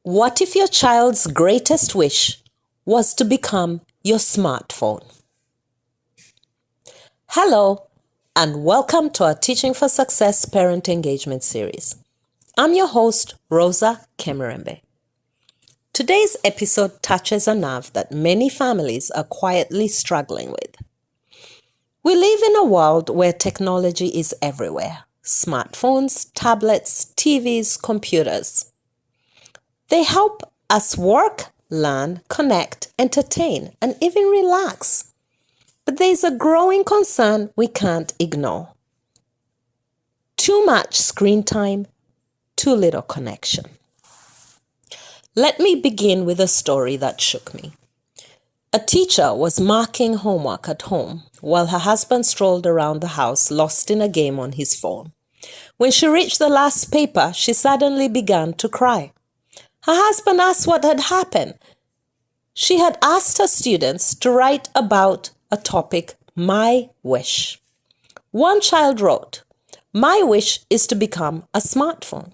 What if your child's greatest wish was to become your smartphone? Hello, and welcome to our Teaching for Success Parent Engagement Series. I'm your host, Rosa Kemerembe. Today's episode touches a nerve that many families are quietly struggling with. We live in a world where technology is everywhere. Smartphones, tablets, TVs, computers. They help us work, learn, connect, entertain, and even relax. But there's a growing concern we can't ignore. Too much screen time, too little connection. Let me begin with a story that shook me. A teacher was marking homework at home while her husband strolled around the house lost in a game on his phone. When she reached the last paper, she suddenly began to cry. Her husband asked what had happened. She had asked her students to write about a topic, my wish. One child wrote, "My wish is to become a smartphone.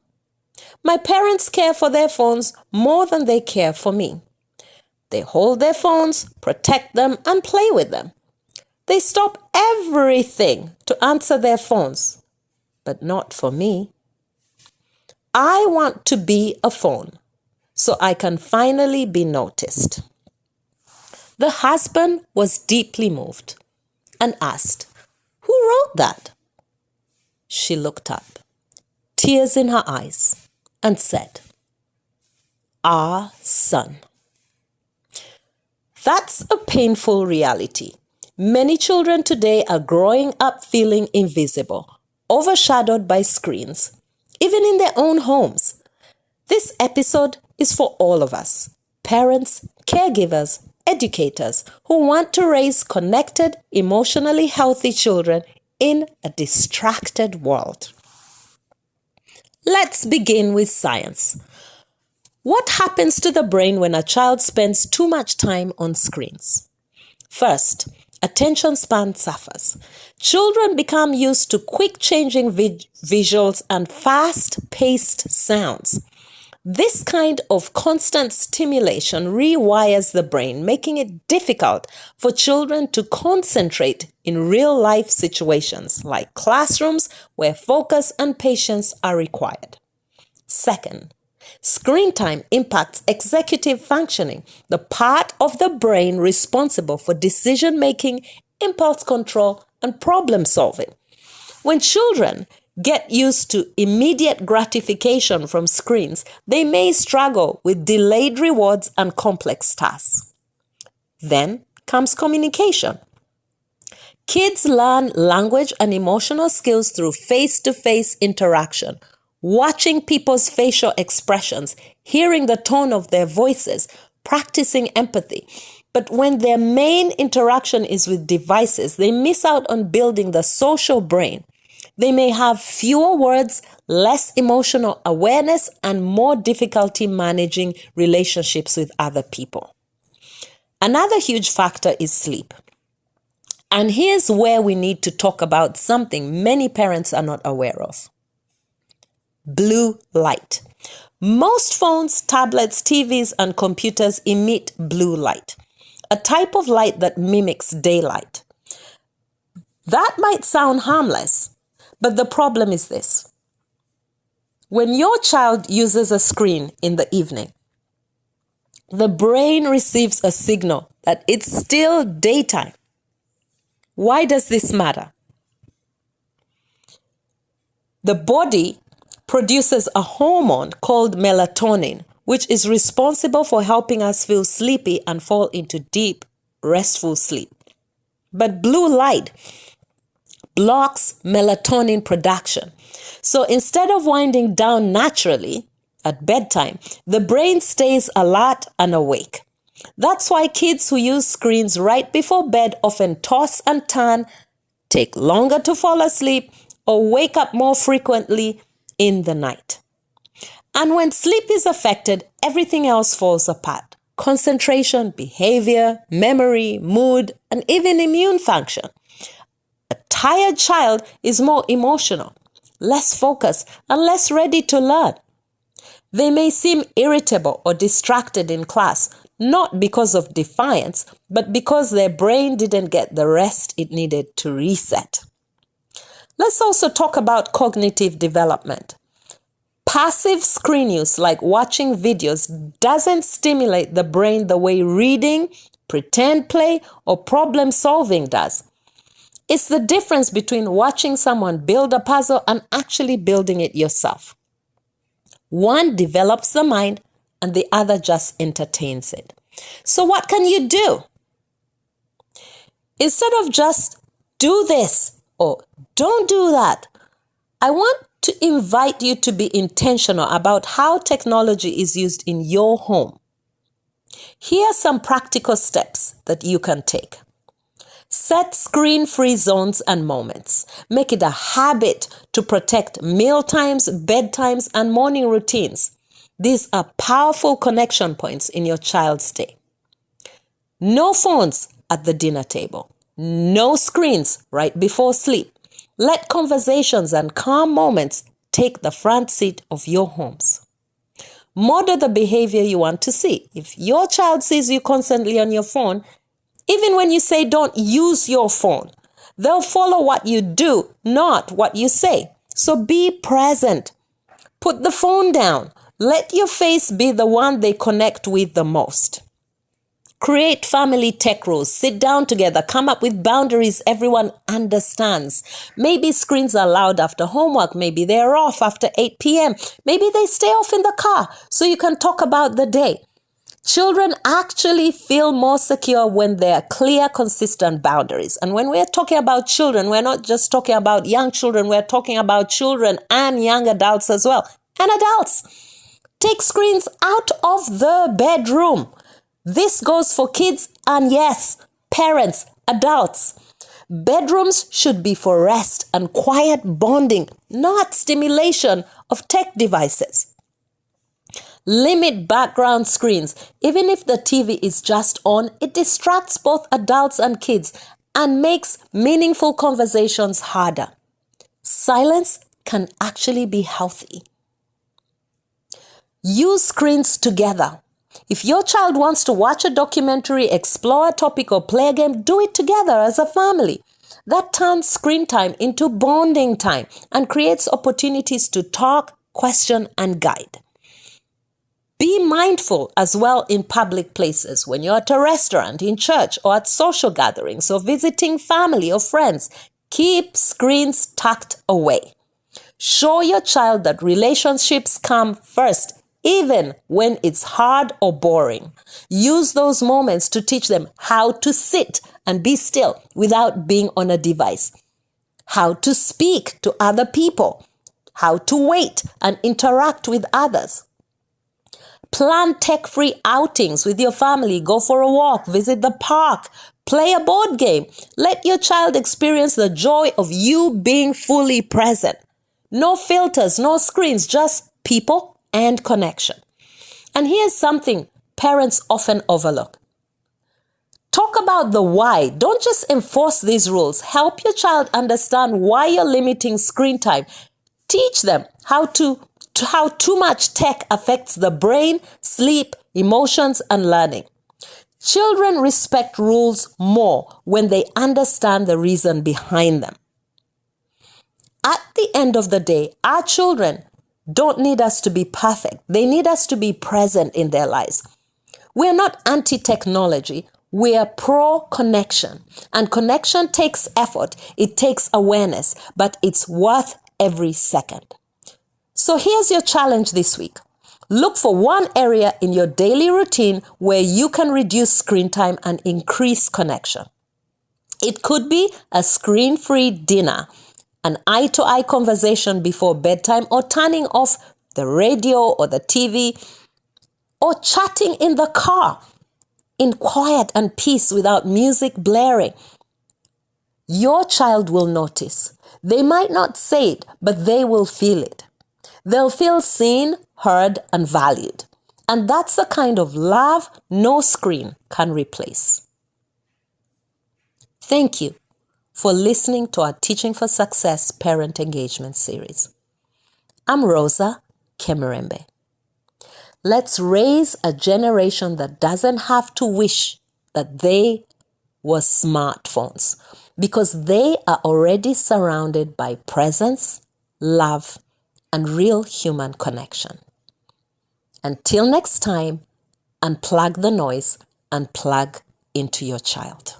My parents care for their phones more than they care for me. They hold their phones, protect them, and play with them. They stop everything to answer their phones, but not for me. I want to be a phone so I can finally be noticed." The husband was deeply moved and asked, "Who wrote that?" She looked up, tears in her eyes, and said, "Our son." That's a painful reality. Many children today are growing up feeling invisible, overshadowed by screens, even in their own homes. This episode is for all of us, parents, caregivers, educators who want to raise connected, emotionally healthy children in a distracted world. Let's begin with science. What happens to the brain when a child spends too much time on screens? First, attention span suffers. Children become used to quick changing visuals and fast-paced sounds. This kind of constant stimulation rewires the brain, making it difficult for children to concentrate in real-life situations like classrooms where focus and patience are required. Second, screen time impacts executive functioning, the part of the brain responsible for decision-making, impulse control, and problem-solving. When children get used to immediate gratification from screens, they may struggle with delayed rewards and complex tasks. Then comes communication. Kids learn language and emotional skills through face-to-face interaction, watching people's facial expressions, hearing the tone of their voices, practicing empathy. But when their main interaction is with devices, they miss out on building the social brain. They may have fewer words, less emotional awareness, and more difficulty managing relationships with other people. Another huge factor is sleep. And here's where we need to talk about something many parents are not aware of. Blue light. Most phones, tablets, TVs, and computers emit blue light, a type of light that mimics daylight. That might sound harmless, but the problem is this. When your child uses a screen in the evening, the brain receives a signal that it's still daytime. Why does this matter? The body produces a hormone called melatonin, which is responsible for helping us feel sleepy and fall into deep, restful sleep. But blue light blocks melatonin production. So instead of winding down naturally at bedtime, the brain stays alert and awake. That's why kids who use screens right before bed often toss and turn, take longer to fall asleep, or wake up more frequently in the night. And when sleep is affected, everything else falls apart. Concentration, behavior, memory, mood, and even immune function. A tired child is more emotional, less focused, and less ready to learn. They may seem irritable or distracted in class, not because of defiance, but because their brain didn't get the rest it needed to reset. Let's also talk about cognitive development. Passive screen use, like watching videos, doesn't stimulate the brain the way reading, pretend play, or problem solving does. It's the difference between watching someone build a puzzle and actually building it yourself. One develops the mind and the other just entertains it. So what can you do? Instead of just do this or don't do that, I want to invite you to be intentional about how technology is used in your home. Here are some practical steps that you can take. Set screen-free zones and moments. Make it a habit to protect meal times, bedtimes, and morning routines. These are powerful connection points in your child's day. No phones at the dinner table. No screens right before sleep. Let conversations and calm moments take the front seat of your homes. Model the behavior you want to see. If your child sees you constantly on your phone, even when you say don't use your phone, they'll follow what you do, not what you say. So be present. Put the phone down. Let your face be the one they connect with the most. Create family tech rules. Sit down together. Come up with boundaries everyone understands. Maybe screens are allowed after homework. Maybe they're off after 8 p.m. Maybe they stay off in the car so you can talk about the day. Children actually feel more secure when there are clear, consistent boundaries. And when we're talking about children, we're not just talking about young children. We're talking about children and young adults as well. And adults, take screens out of the bedroom. This goes for kids and, yes, parents, adults. Bedrooms should be for rest and quiet bonding, not stimulation of tech devices. Limit background screens. Even if the TV is just on, it distracts both adults and kids and makes meaningful conversations harder. Silence can actually be healthy. Use screens together. If your child wants to watch a documentary, explore a topic, or play a game, do it together as a family. That turns screen time into bonding time and creates opportunities to talk, question, and guide. Be mindful as well in public places when you're at a restaurant, in church, or at social gatherings, or visiting family or friends. Keep screens tucked away. Show your child that relationships come first, even when it's hard or boring. Use those moments to teach them how to sit and be still without being on a device, how to speak to other people, how to wait and interact with others. Plan tech-free outings with your family. Go for a walk, visit the park, play a board game. Let your child experience the joy of you being fully present. No filters, no screens, just people and connection. And here's something parents often overlook. Talk about the why. Don't just enforce these rules. Help your child understand why you're limiting screen time. Teach them how too much tech affects the brain, sleep, emotions, and learning. Children respect rules more when they understand the reason behind them. At the end of the day, our children don't need us to be perfect. They need us to be present in their lives. We're not anti-technology. We're pro-connection. And connection takes effort. It takes awareness, but it's worth every second. So here's your challenge this week. Look for one area in your daily routine where you can reduce screen time and increase connection. It could be a screen-free dinner, an eye-to-eye conversation before bedtime, or turning off the radio or the TV, or chatting in the car in quiet and peace without music blaring. Your child will notice. They might not say it, but they will feel it. They'll feel seen, heard, and valued. And that's the kind of love no screen can replace. Thank you for listening to our Teaching for Success Parent Engagement series. I'm Rosa Kemerembe. Let's raise a generation that doesn't have to wish that they were smartphones, because they are already surrounded by presence, love, and real human connection. Until next time, unplug the noise and plug into your child.